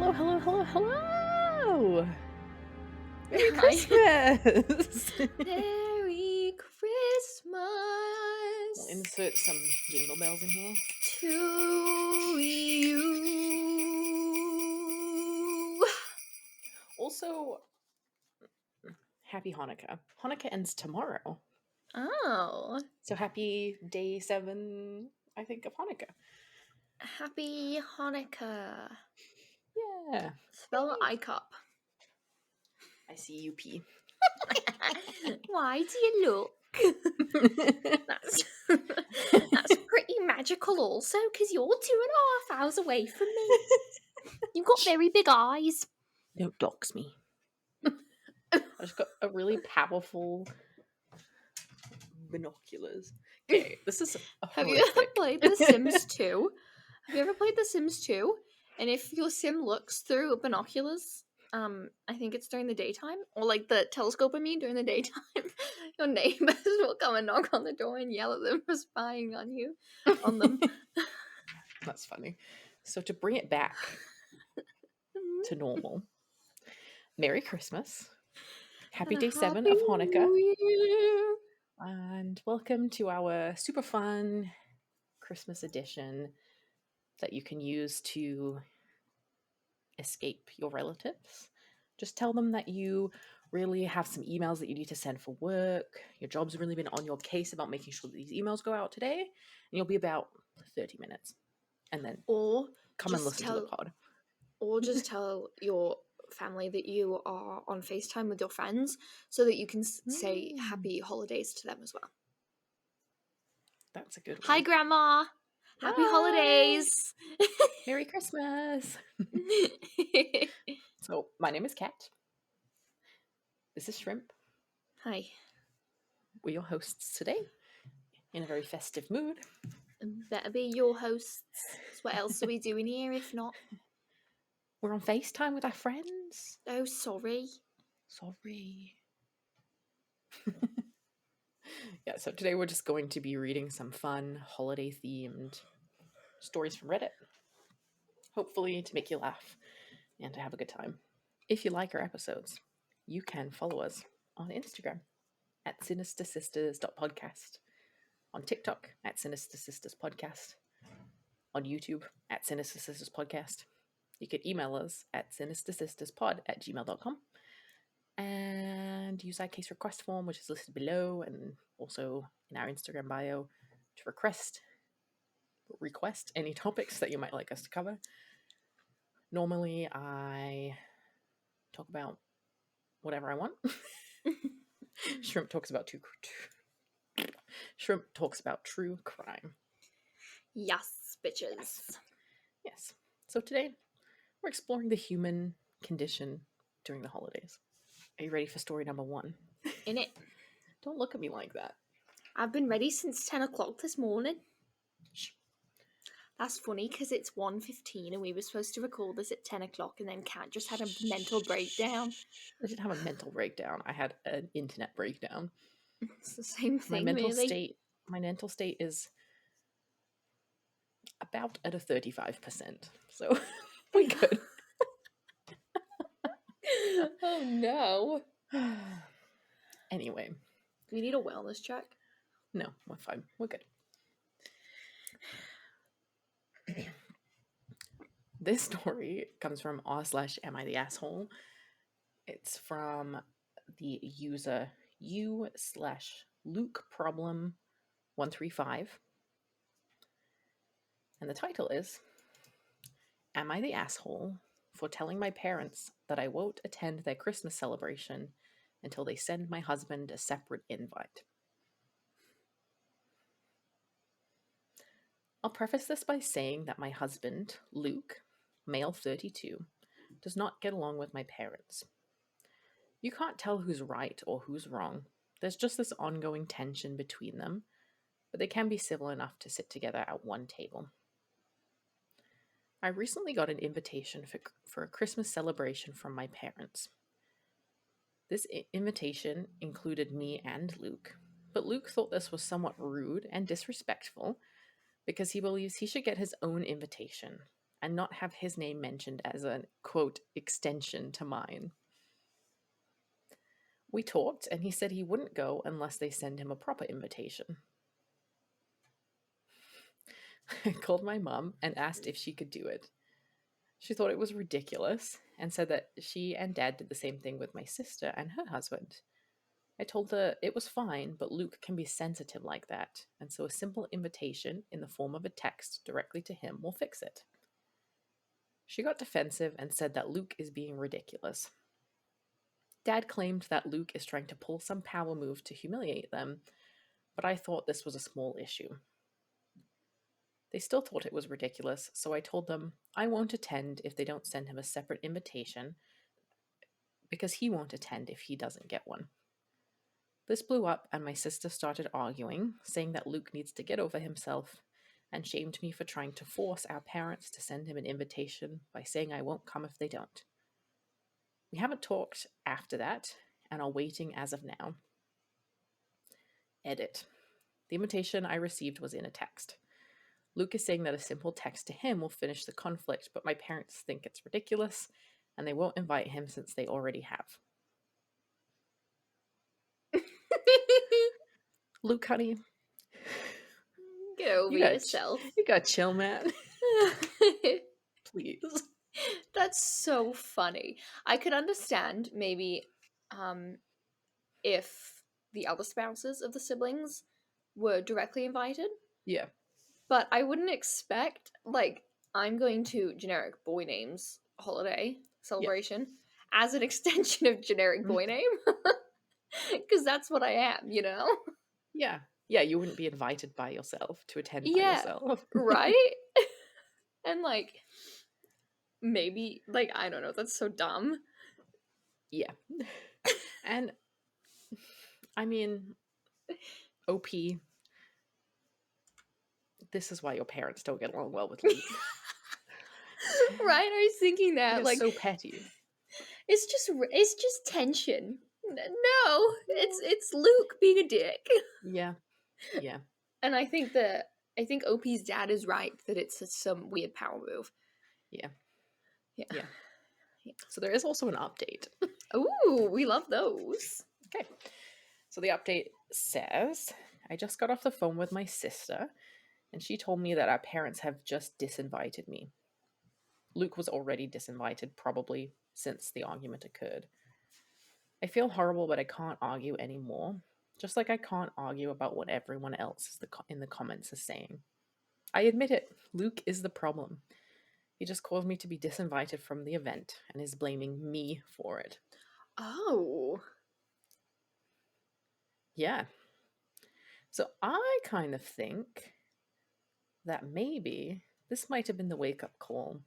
Hello, hello, hello, hello! Merry Hi. Christmas! Merry We'll Christmas insert some jingle bells in here. to you. Also, happy Hanukkah. Hanukkah ends tomorrow. Oh, So happy day 7, I think, of Hanukkah. happy Hanukkah. Yeah. Spell ICOP. ICUP. Why do you look? That's that's pretty magical also, because you're 2.5 hours away from me. You've got very big eyes. Don't dox me. I just got a really powerful binoculars. Okay, this is Have you ever horrific. played The Sims 2? Have you ever played The Sims 2? And if your sim looks through binoculars, I think it's during the daytime, or like the telescope, I mean, during the daytime, your neighbors will come and knock on the door and yell at them for spying on you, on them. That's funny. So to bring it back to normal, Merry Christmas. Happy And a day 7 happy of Hanukkah. New Year. And welcome to our super fun Christmas edition that you can use to escape your relatives. Just tell them that you really have some emails that you need to send for work. Your job's really been on your case about making sure that these emails go out today. And you'll be about 30 minutes. And then Or come and just listen to the pod. tell your family that you are on FaceTime with your friends so that you can say happy holidays to them as well. That's a good one. Hi, Grandma. Happy Hi. holidays. Merry Christmas. So, my name is Kat. This is Shrimp. Hi. We're your hosts today in a very festive mood. Better be your hosts. 'Cause what else are we doing here if not? We're on FaceTime with our friends. Oh, sorry. Sorry. Yeah, so today we're just going to be reading some fun holiday themed stories from Reddit. Hopefully to make you laugh and to have a good time. If you like our episodes, you can follow us on Instagram at sinistersisters.podcast, on TikTok at Sinister Sisters Podcast, on YouTube at Sinister Sisters Podcast. You can email us at sinistersisterspod@gmail.com and use our case request form, which is listed below and also in our Instagram bio, to request any topics that you might like us to cover. Normally, I talk about whatever I want. Shrimp talks about true crime. Yes, bitches. Yes. So today, we're exploring the human condition during the holidays. Are you ready for story number 1? In it. Don't look at me like that. I've been ready since 10 o'clock this morning. Shh. That's funny because it's 1:15 and we were supposed to record this at 10 o'clock and then Kat just had a mental breakdown. I didn't have a mental breakdown. I had an internet breakdown. It's the same thing, My mental really. state is about at a 35%. So we're good. Oh no. Anyway, We need a wellness check. no, we're fine. We're good. This story comes from r/am I the asshole. It's from the user u/lukeproblem135. And the title is, Am I the asshole for telling my parents that I won't attend their Christmas celebration until they send my husband a separate invite? I'll preface this by saying that my husband, Luke, male 32, does not get along with my parents. You can't tell who's right or who's wrong. There's just this ongoing tension between them, but they can be civil enough to sit together at one table. I recently got an invitation for a Christmas celebration from my parents. This invitation included me and Luke, but Luke thought this was somewhat rude and disrespectful because he believes he should get his own invitation, and not have his name mentioned as a quote extension to mine. We talked, and he said he wouldn't go unless they send him a proper invitation. I called my mum and asked if she could do it. She thought it was ridiculous and said that she and dad did the same thing with my sister and her husband. I told her it was fine, but Luke can be sensitive like that, and so a simple invitation in the form of a text directly to him will fix it. She got defensive and said that Luke is being ridiculous. Dad claimed that Luke is trying to pull some power move to humiliate them, but I thought this was a small issue. They still thought it was ridiculous, so I told them I won't attend if they don't send him a separate invitation, because he won't attend if he doesn't get one. This blew up, and my sister started arguing, saying that Luke needs to get over himself, and shamed me for trying to force our parents to send him an invitation by saying I won't come if they don't. We haven't talked after that, and are waiting as of now. Edit. The invitation I received was in a text. Luke is saying that a simple text to him will finish the conflict, but my parents think it's ridiculous, and they won't invite him since they already have. Luke, honey, Get over yourself. You got chill, man. Please. That's so funny. I could understand maybe if the other spouses of the siblings were directly invited, Yeah. but I wouldn't expect, like, I'm going to generic boy names holiday celebration as an extension of generic boy name. Because that's what I am, you know? Yeah. Yeah, you wouldn't be invited by yourself to attend by Yeah, yourself. right? And, like, maybe, like, I don't know, that's so dumb. Yeah. And, I mean, OP, this is why your parents don't get along well with Luke. Right? I was thinking that, They're like, so petty. it's just tension. No, it's Luke being a dick. Yeah. Yeah. And I think OP's dad is right that it's some weird power move. Yeah. Yeah. Yeah. So there is also an update. Ooh, we love those. Okay. So the update says, I just got off the phone with my sister, and she told me that our parents have just disinvited me. Luke was already disinvited, probably since the argument occurred. I feel horrible, but I can't argue anymore. Just like I can't argue about what everyone else in the comments is saying. I admit it, Luke is the problem. He just caused me to be disinvited from the event and is blaming me for it. Oh. Yeah. So I kind of think that maybe this might have been the wake-up call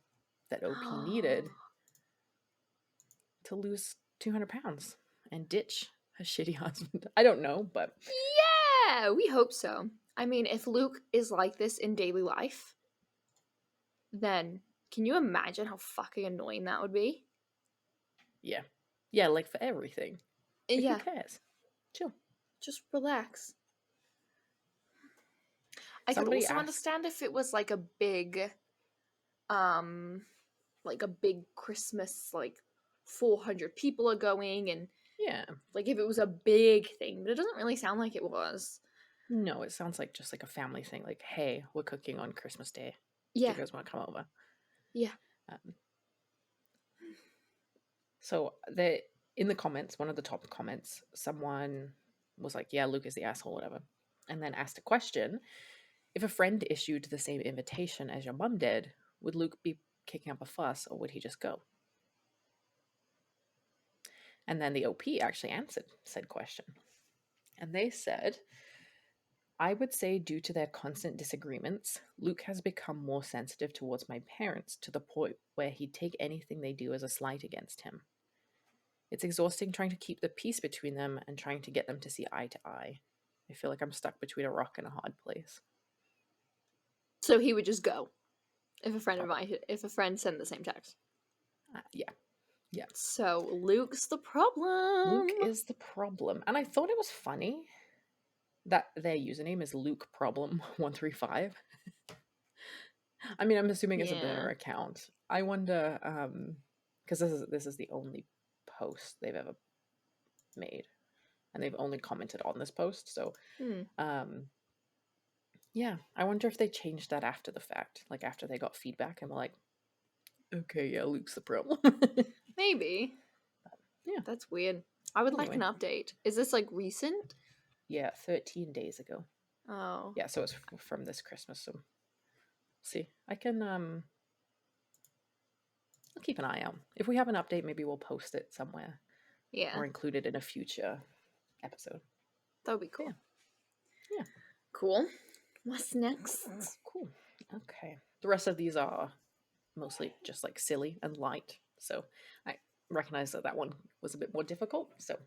that OP needed to lose 200 pounds and ditch her shitty husband. I don't know, but... Yeah, we hope so. I mean, if Luke is like this in daily life, then can you imagine how fucking annoying that would be? Yeah. Yeah, like for everything. Like, Yeah. who cares? Chill. Just relax. I could Somebody also asked... understand if it was like a big Christmas, like 400 people are going, and Yeah. like if it was a big thing, but it doesn't really sound like it was. No, it sounds like just like a family thing. Like, hey, we're cooking on Christmas Day. Do Yeah. you guys want to come over? Yeah. So in the comments, one of the top comments, someone was like, yeah, Luke is the asshole, whatever. And then asked a question. If a friend issued the same invitation as your mum did, would Luke be kicking up a fuss, or would he just go? And then the OP actually answered said question. And they said, I would say due to their constant disagreements, Luke has become more sensitive towards my parents to the point where he'd take anything they do as a slight against him. It's exhausting trying to keep the peace between them and trying to get them to see eye to eye. I feel like I'm stuck between a rock and a hard place. So he would just go if a friend sent the same text. Yeah. Yeah. So Luke's the problem. Luke is the problem. And I thought it was funny that their username is Luke Problem 135. I mean, I'm assuming it's a burner Yeah. account. I wonder, because this is the only post they've ever made, and they've only commented on this post. So, Hmm. um, yeah, I wonder if they changed that after the fact, like after they got feedback and were like, okay, yeah, Luke's the problem. Maybe. Yeah. That's weird. I would like an Anyway, update. Is this like recent? yeah, 13 days ago. Oh. Yeah, so it's from this Christmas. So, see, I can I'll keep an eye out. If we have an update, maybe we'll post it somewhere Yeah. or include it in a future episode. That would be But cool. yeah. Cool. What's next? Cool. Okay. The rest of these are mostly just like silly and light. So I recognize that one was a bit more difficult. So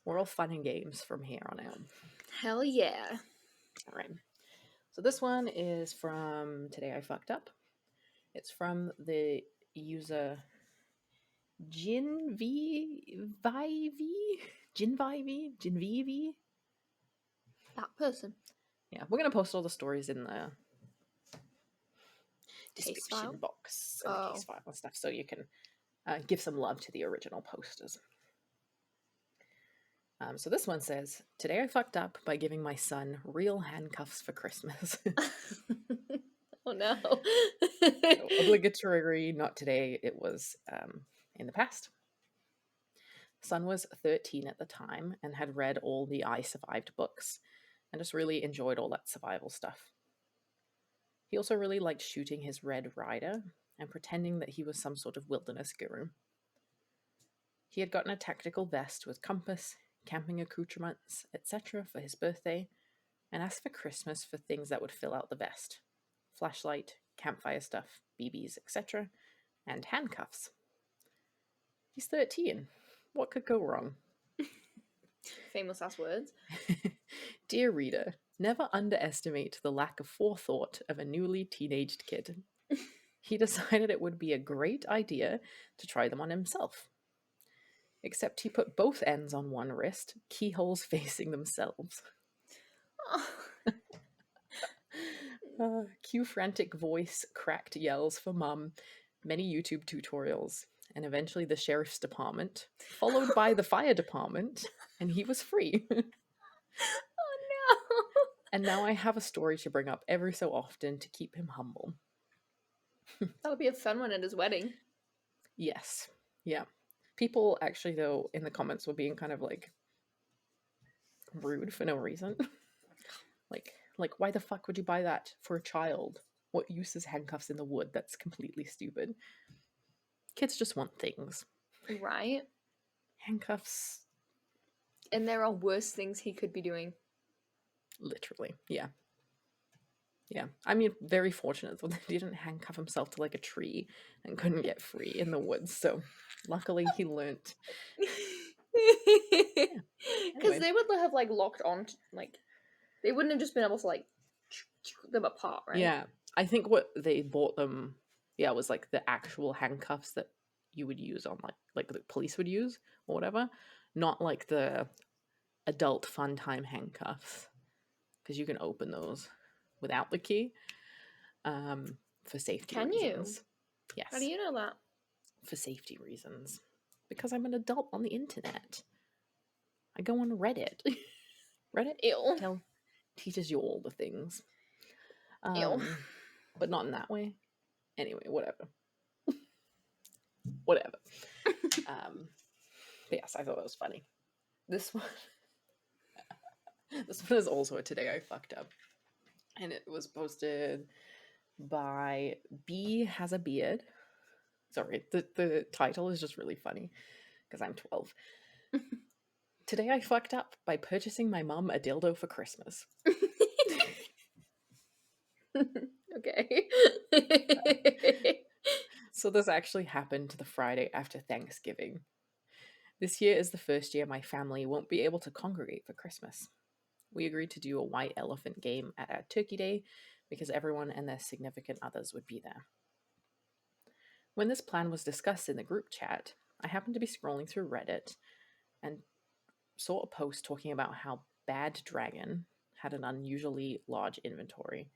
we're all fun and games from here on out. Hell yeah. All right. So this one is from Today I Fucked Up. It's from the user Jinvivi. That person. Yeah, we're gonna post all the stories in the Case description file. box and the Oh. case file and stuff, so you can give some love to the original posters. So this one says, today I fucked up by giving my son real handcuffs for Christmas. Oh no. So, obligatory, not today, it was in the past. Son was 13 at the time and had read all the I Survived books and just really enjoyed all that survival stuff. He also really liked shooting his Red Rider and pretending that he was some sort of wilderness guru. He had gotten a tactical vest with compass, camping accoutrements, etc. for his birthday, and asked for Christmas for things that would fill out the vest: flashlight, campfire stuff, BBs, etc., and handcuffs. He's 13. What could go wrong? Famous last words. Dear reader, never underestimate the lack of forethought of a newly teenaged kid. He decided it would be a great idea to try them on himself. Except he put both ends on one wrist, keyholes facing themselves. Cue frantic voice, cracked yells for mum, many YouTube tutorials, and eventually the sheriff's department, followed by the fire department, and he was free. Oh no. And now I have a story to bring up every so often to keep him humble. That would be a fun one at his wedding. Yes. Yeah. People actually, though, in the comments were being kind of like rude for no reason. like, why the fuck would you buy that for a child? What use is handcuffs in the wood? That's completely stupid. Kids just want things. Right? Handcuffs, And there are worse things he could be doing. literally. Yeah. Yeah. I mean, very fortunate that he didn't handcuff himself to like a tree and couldn't get free in the woods. So luckily he learnt. Because Anyway. they would have like locked on, like they wouldn't have just been able to like them apart, right? Yeah. I think what they bought them, yeah, was like the actual handcuffs that you would use on like the police would use or whatever, not like the adult fun time handcuffs, because you can open those without the key for safety Can you? reasons. Yes. How do you know that? For safety reasons. Because I'm an adult on the internet. I go on Reddit. Reddit Ew. teaches you all the things. Ew. But not in that way. Anyway, whatever. Whatever. But yes, I thought that was funny. This one is also a Today I Fucked Up. And it was posted by B Has a Beard. Sorry, the title is just really funny because I'm 12. Today I fucked up by purchasing my mum a dildo for Christmas. Okay. So this actually happened the Friday after Thanksgiving. This year is the first year my family won't be able to congregate for Christmas. We agreed to do a white elephant game at our turkey day because everyone and their significant others would be there. When this plan was discussed in the group chat, I happened to be scrolling through Reddit and saw a post talking about how Bad Dragon had an unusually large inventory.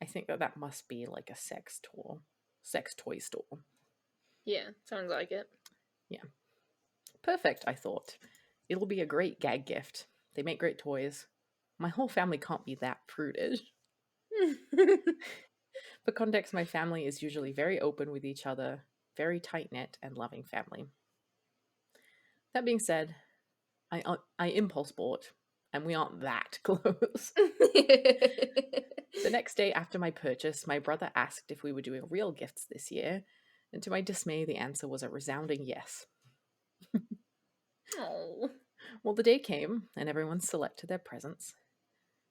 I think that must be like a sex toy store. Yeah, sounds like it. Yeah. Perfect, I thought. It'll be a great gag gift. They make great toys. My whole family can't be that prudish. For context, my family is usually very open with each other, very tight knit and loving family. That being said, I impulse bought, and we aren't that close. The next day after my purchase, my brother asked if we were doing real gifts this year, and to my dismay, the answer was a resounding yes. Oh. Well, the day came, and everyone selected their presents.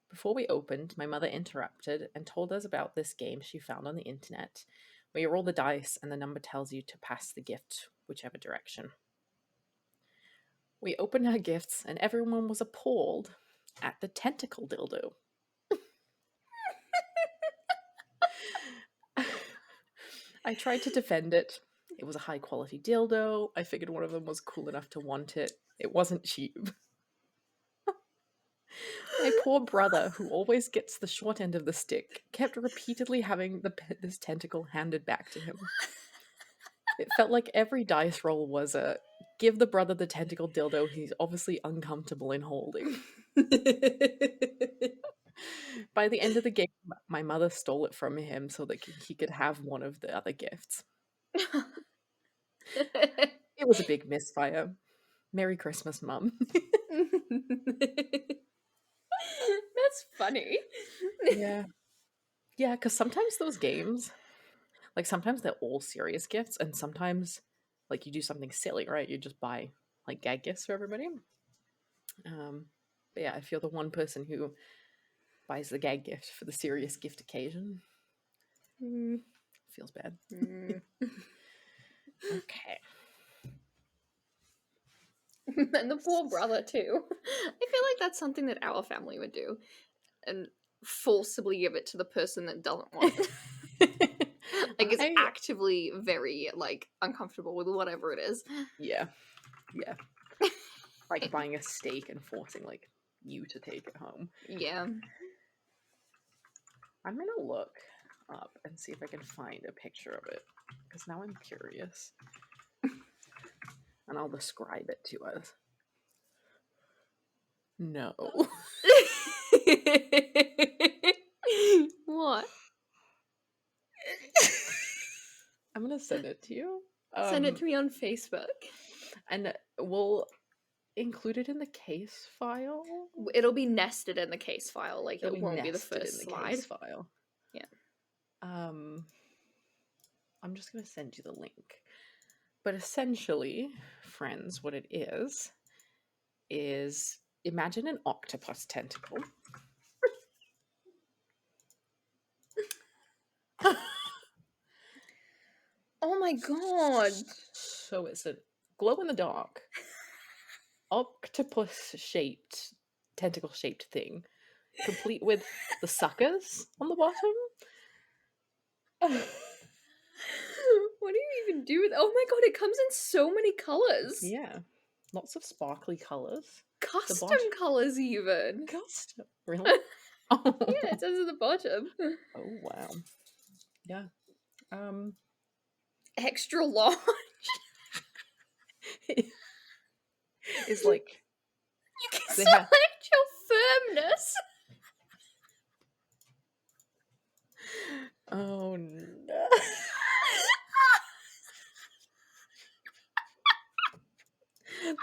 Before we opened, my mother interrupted and told us about this game she found on the internet, where you roll the dice and the number tells you to pass the gift whichever direction. We opened our gifts, and everyone was appalled at the tentacle dildo. I tried to defend it. It was a high quality dildo. I figured one of them was cool enough to want it. It wasn't cheap. My poor brother, who always gets the short end of the stick, kept repeatedly having this tentacle handed back to him. It felt like every dice roll was a give the brother the tentacle dildo he's obviously uncomfortable in holding. By the end of the game, my mother stole it from him so that he could have one of the other gifts. It was a big misfire. Merry Christmas, Mum. That's funny. Yeah. Yeah, because sometimes those games, like sometimes they're all serious gifts, and sometimes like you do something silly, right? You just buy like gag gifts for everybody. But yeah, if you're the one person who buys the gag gift for the serious gift occasion, feels bad. Okay. And the poor brother too. I feel like that's something that our family would do, and forcibly give it to the person that doesn't want it. Like is I actively very like uncomfortable with whatever it is. yeah. Yeah. Like buying a steak and forcing like you to take it home. Yeah. I'm gonna look up and see if I can find a picture of it because now I'm curious, and I'll describe it to us. No. What? I'm gonna send it to you. Send it to me on Facebook. And we'll include it in the case file. It'll be nested in the case file, like It'll it be won't be the nested first in the slide. case file. Yeah. I'm just gonna send you the link. But essentially, friends, what it is imagine an octopus tentacle. Oh my god. So it's a glow in the dark octopus shaped, tentacle shaped thing, complete with the suckers on the bottom. What do you even do with Oh my god, it comes in so many colors. Yeah. Lots of sparkly colors. Custom colors even. Custom. Really? Oh. Yeah, it says at the bottom. Oh wow. Yeah. Extra large. It's like You can they select have your firmness. oh no.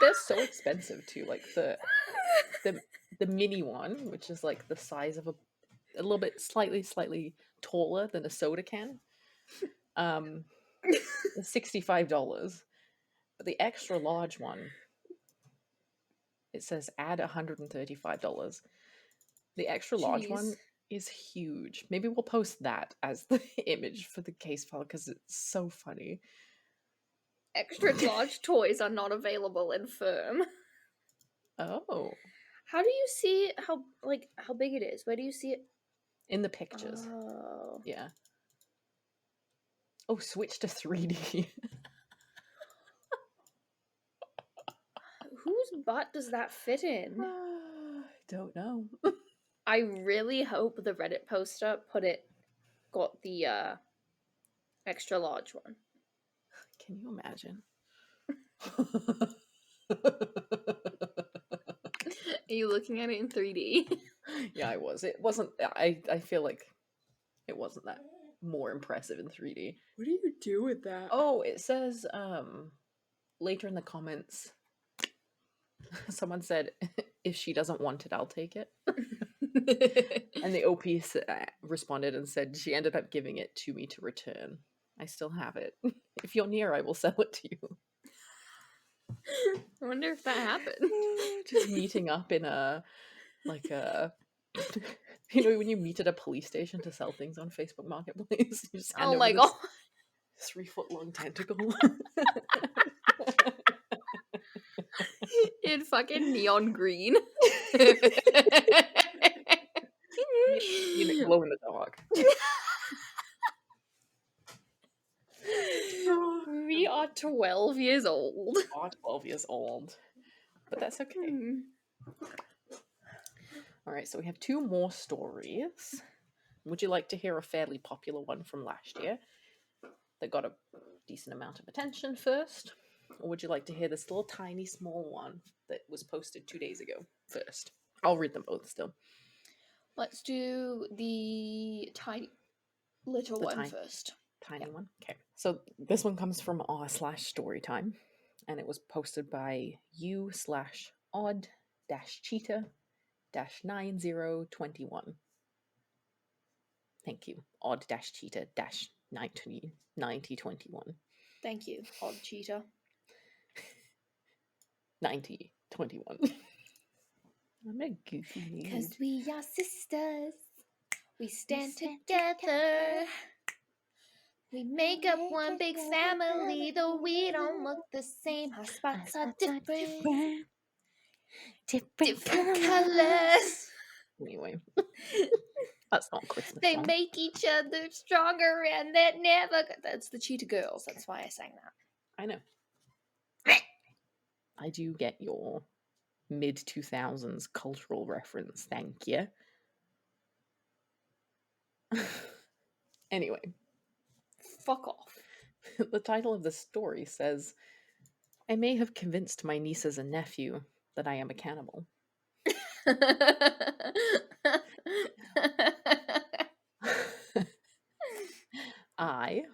They're so expensive too. Like the mini one, which is like the size of a little bit slightly taller than a soda can. $65. But the extra large one, it says add $135. The extra large one is huge. Maybe we'll post that as the image for the case file because it's so funny. Extra large toys are not available in firm. Oh. How do you see how big it is? Where do you see it? In the pictures. Oh. Yeah. Oh, switch to 3D. Whose butt does that fit in? Don't know. I really hope the Reddit poster put it got the extra large one. Can you imagine? Are you looking at it in 3D? Yeah, I was. It wasn't. I feel like it wasn't that more impressive in 3D. What do you do with that? Oh, it says later in the comments, someone said, "If she doesn't want it, I'll take it." And the OP responded and said she ended up giving it to me to return. I still have it. If you're near, I will sell it to you. I wonder if that happened. Just meeting up in a you know when you meet at a police station to sell things on Facebook Marketplace, you just hand Oh over my this god. 3-foot long tentacle. In fucking neon green. You know, glow in the dark. We are 12 years old. Are 12 years old, but that's okay. All right, so we have 2 more stories. Would you like to hear a fairly popular one from last year that got a decent amount of attention first? Or would you like to hear this little tiny small one that was posted 2 days ago first? I'll read them both still. Let's do the tiny little one first. Tiny one? Okay. So this one comes from r/storytime, and it was posted by u/odd-cheetah-9021. Thank you. Odd-cheetah-9021. Thank you, Odd Cheetah. 9021. I'm a goofy mood. Because we are sisters. We stand together. We make up one big family, though we don't look the same. Our spots are different. Different colors. Anyway, that's not Christmas They song. make each other stronger, and that never. That's the Cheetah Girls. That's why I sang that. I know. I do get your mid-2000s cultural reference. Thank you. Anyway. Fuck off. The title of the story says, I may have convinced my nieces and nephew that I am a cannibal. I,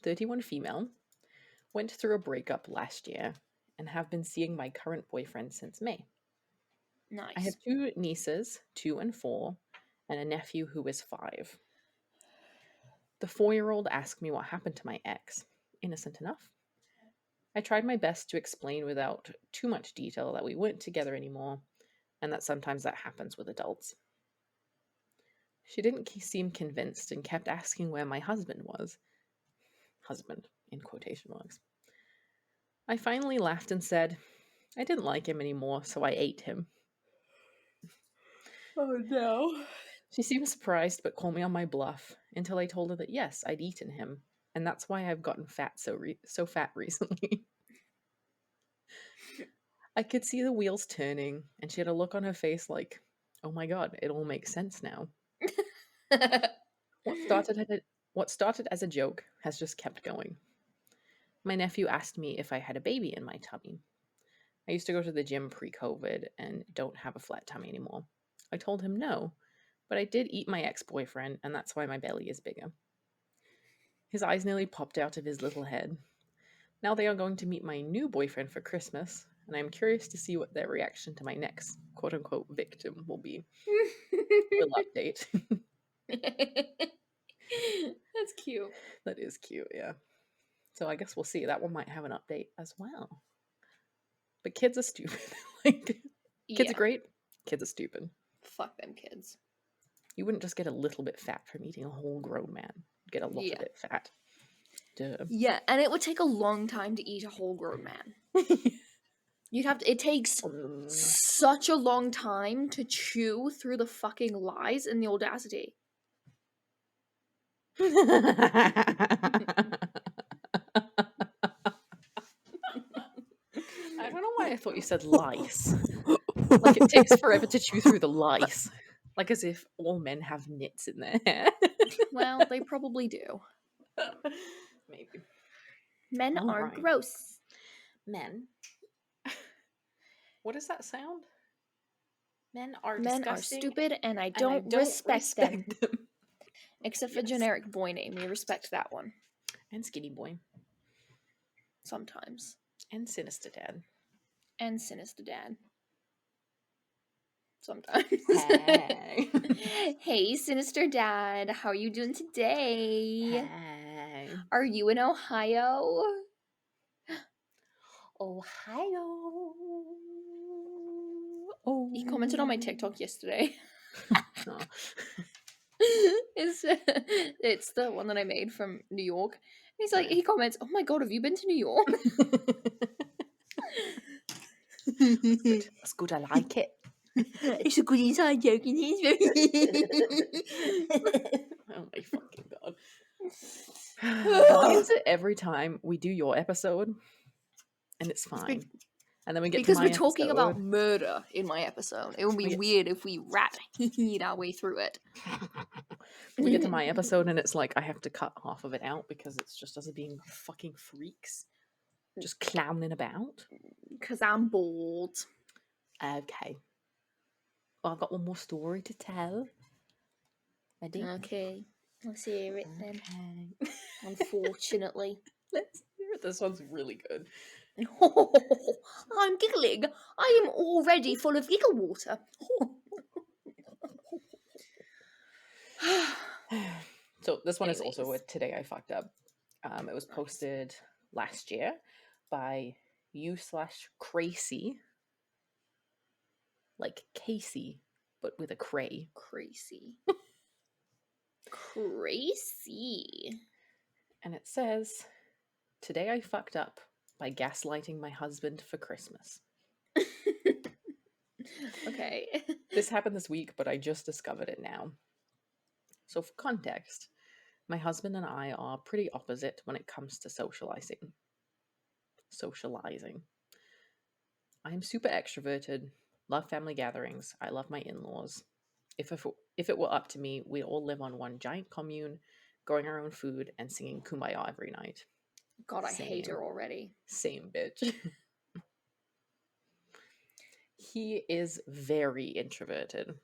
31 female, went through a breakup last year and have been seeing my current boyfriend since May. Nice. I have 2 nieces, 2 and 4, and a nephew who is 5. The 4-year-old asked me what happened to my ex. Innocent enough. I tried my best to explain without too much detail that we weren't together anymore, and that sometimes that happens with adults. She didn't seem convinced and kept asking where my husband was. Husband, in quotation marks. I finally laughed and said, I didn't like him anymore, so I ate him. Oh no. She seemed surprised but called me on my bluff until I told her that yes, I'd eaten him, and that's why I've gotten fat so fat recently. I could see the wheels turning, and she had a look on her face like, oh my god, it all makes sense now. What started as a joke has just kept going. My nephew asked me if I had a baby in my tummy. I used to go to the gym pre-COVID and don't have a flat tummy anymore. I told him no, but I did eat my ex-boyfriend, and that's why my belly is bigger. His eyes nearly popped out of his little head. Now they are going to meet my new boyfriend for Christmas, and I'm curious to see what their reaction to my next quote-unquote victim will be. We'll update. That's cute. That is cute, yeah. So I guess we'll see. That one might have an update as well. But kids are stupid. Kids are great. Kids are stupid. Fuck them kids. You wouldn't just get a little bit fat from eating a whole grown man. You'd get a lot of it fat. Duh. Yeah, and it would take a long time to eat a whole grown man. You'd have to. It takes such a long time to chew through the fucking lies and the audacity. I don't know why I thought you said lice. Like it takes forever to chew through the lice. Like as if all men have nits in their hair. Well, they probably do. Maybe. Men All are right. gross. Men. What does that sound? Men are Men are disgusting stupid, and I and I don't respect them. them. Except for Yes. generic boy name. We respect that one. And Skinny Boy. Sometimes. And Sinister Dad. And Sinister Dad. Sometimes. Hey. Hey, Sinister Dad. How are you doing today? Hey. Are you in Ohio? Ohio. Oh. He commented on my TikTok yesterday. Oh. It's the one that I made from New York. He's like, he comments, "Oh my god, have you been to New York?" That's good. I like it. It's a good inside joke, and he's very. Oh my fucking god. Why is it every time we do your episode and it's fine, and then we get Because to my we're talking about episode, murder in my episode. It would be weird if we rat our way through it. we get to my episode and it's like I have to cut half of it out because it's just us being fucking freaks, just clowning about. Because I'm bored. Okay. Well, I've got one more story to tell. Ready? Okay, let's hear it then. Okay. Unfortunately. Let's hear it. This one's really good. I'm giggling. I am already full of giggle water. So this one is also Anyways. a Today I Fucked Up. It was Nice. posted last year by you/Crazy, like Casey, but with a cray. Crazy. Crazy. And it says, "Today I fucked up by gaslighting my husband for Christmas." Okay. This happened this week, but I just discovered it now. So for context, my husband and I are pretty opposite when it comes to socializing. I'm super extroverted, love family gatherings, I love my in-laws. If it were up to me, we'd all live on one giant commune, growing our own food and singing Kumbaya every night. God, I hate her already. Same bitch. He is very introverted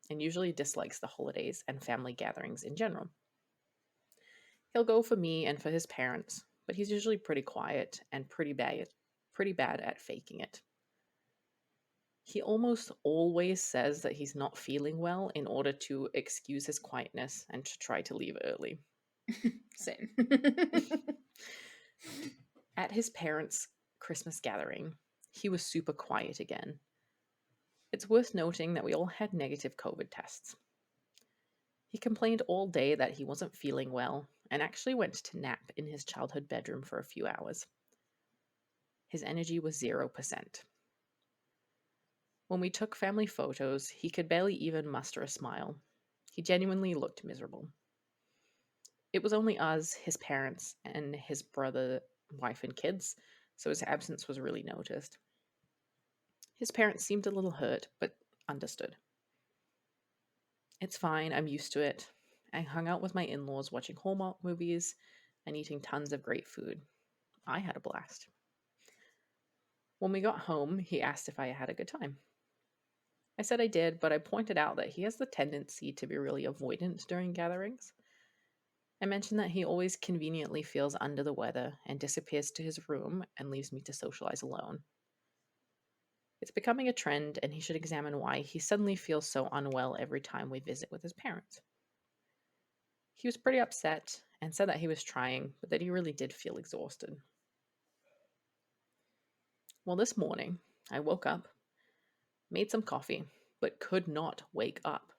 and usually dislikes the holidays and family gatherings in general. He'll go for me and for his parents, but he's usually pretty quiet and pretty bad at faking it. He almost always says that he's not feeling well in order to excuse his quietness and to try to leave early. Same. At his parents' Christmas gathering, he was super quiet again. It's worth noting that we all had negative COVID tests. He complained all day that he wasn't feeling well and actually went to nap in his childhood bedroom for a few hours. His energy was 0%. When we took family photos, he could barely even muster a smile. He genuinely looked miserable. It was only us, his parents, and his brother, wife, and kids, so his absence was really noticed. His parents seemed a little hurt, but understood. It's fine, I'm used to it. I hung out with my in-laws watching Hallmark movies and eating tons of great food. I had a blast. When we got home, he asked if I had a good time. I said I did, but I pointed out that he has the tendency to be really avoidant during gatherings. I mentioned that he always conveniently feels under the weather and disappears to his room and leaves me to socialize alone. It's becoming a trend, and he should examine why he suddenly feels so unwell every time we visit with his parents. He was pretty upset and said that he was trying, but that he really did feel exhausted. Well, this morning, I woke up, made some coffee, but could not wake up.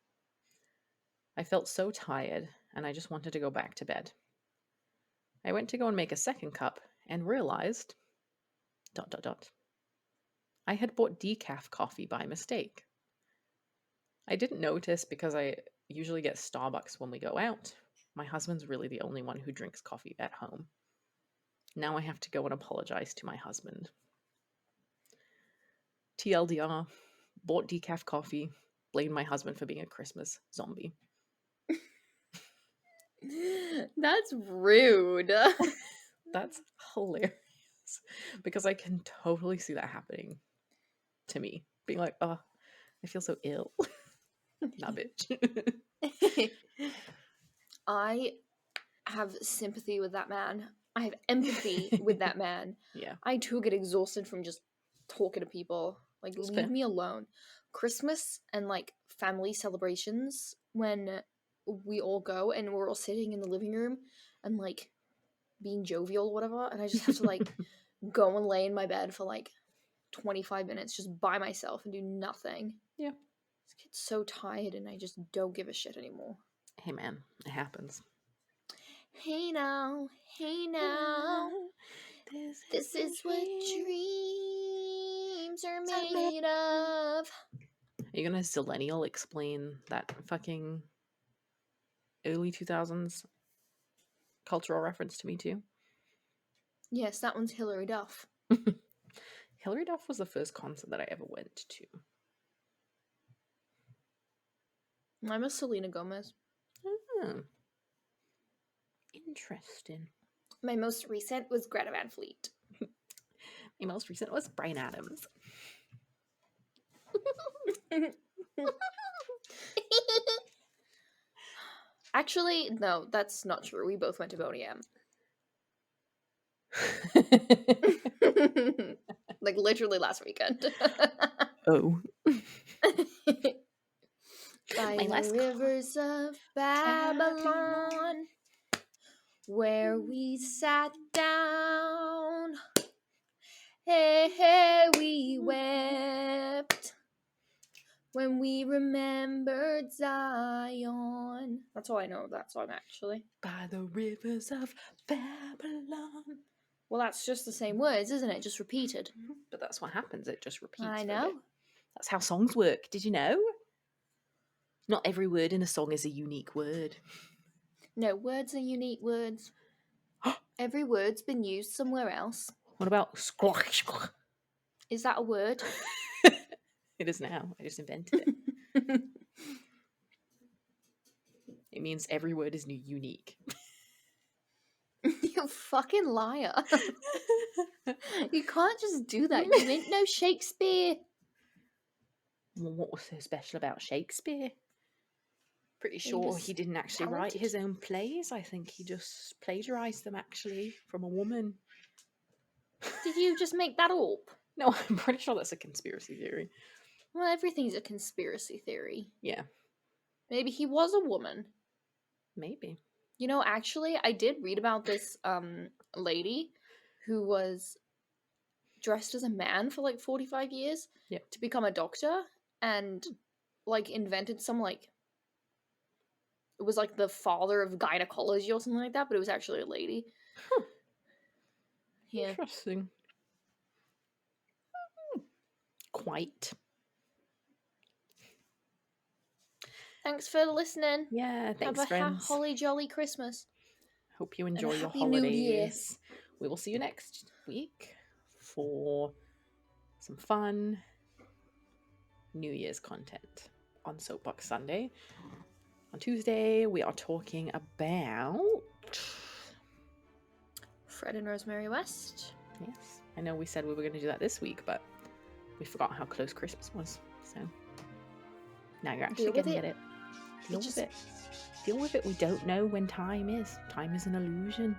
I felt so tired, and I just wanted to go back to bed. I went to go and make a second cup and realized... I had bought decaf coffee by mistake. I didn't notice because I usually get Starbucks when we go out. My husband's really the only one who drinks coffee at home. Now I have to go and apologize to my husband. TLDR, bought decaf coffee, blamed my husband for being a Christmas zombie. That's rude. That's hilarious because I can totally see that happening to me. Being like, oh, I feel so ill. Nah, bitch. I have sympathy with that man. I have empathy with that man. Yeah. I too get exhausted from just talking to people. Like, That's leave fair. me alone. Christmas and like family celebrations, when we all go and we're all sitting in the living room and like being jovial or whatever, and I just have to like go and lay in my bed for like 25 minutes just by myself and do nothing. Yeah. I just get so tired and I just don't give a shit anymore. Hey, man, it happens. Hey now, this is what dreams are made of. Are you gonna Zillennial explain that fucking early 2000s cultural reference to me too? Yes, that one's Hilary Duff. Hilary Duff was the first concert that I ever went to. I'm a Selena Gomez. Oh. Interesting. My most recent was Greta Van Fleet. My most recent was Bryan Adams. Actually, no, that's not true. We both went to Boney M. Like literally last weekend. Oh. By My the last rivers of Babylon, where we sat down, hey, we wept when we remembered Zion. That's all I know of that song, actually. By the rivers of Babylon. Well, that's just the same words, isn't it? Just repeated. But that's what happens. It just repeats. I for a know. bit. That's how songs work. Did you know? Not every word in a song is a unique word. No, words are unique words. Every word's been used somewhere else. What about squash? Is that a word? It is now. I just invented it. It means every word is unique. You fucking liar. You can't just do that. You ain't no Shakespeare. Well, what was so special about Shakespeare? Pretty He sure was he didn't actually write talented. his own plays. I think he just plagiarized them actually from a woman. Did you just make that up? No, I'm pretty sure that's a conspiracy theory. Well, everything's a conspiracy theory. Yeah, Maybe he was a woman. maybe. You know, actually, I did read about this lady who was dressed as a man for like 45 years Yep. to become a doctor and like invented some like it was like the father of gynecology or something like that, but it was actually a lady. Huh. Yeah. Interesting. Quite. Thanks for listening. Yeah, thanks, Have a friends. holly jolly Christmas. Hope you enjoy your Happy New Year. holidays. We will see you next week for some fun New Year's content on Soapbox Sunday. On Tuesday, we are talking about... Fred and Rosemary West. Yes, I know we said we were going to do that this week, but we forgot how close Christmas was. So now you're actually going to get it. Deal with it. Deal with it. We don't know when time is. Time is an illusion.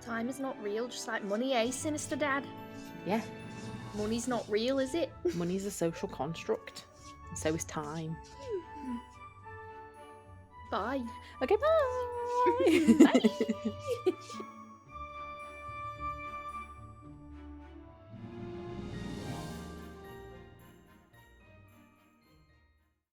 Time is not real, just like money, eh, Sinister Dad? Yeah. Money's not real, is it? Money's a social construct. And so is time. Bye. Okay, bye! Bye.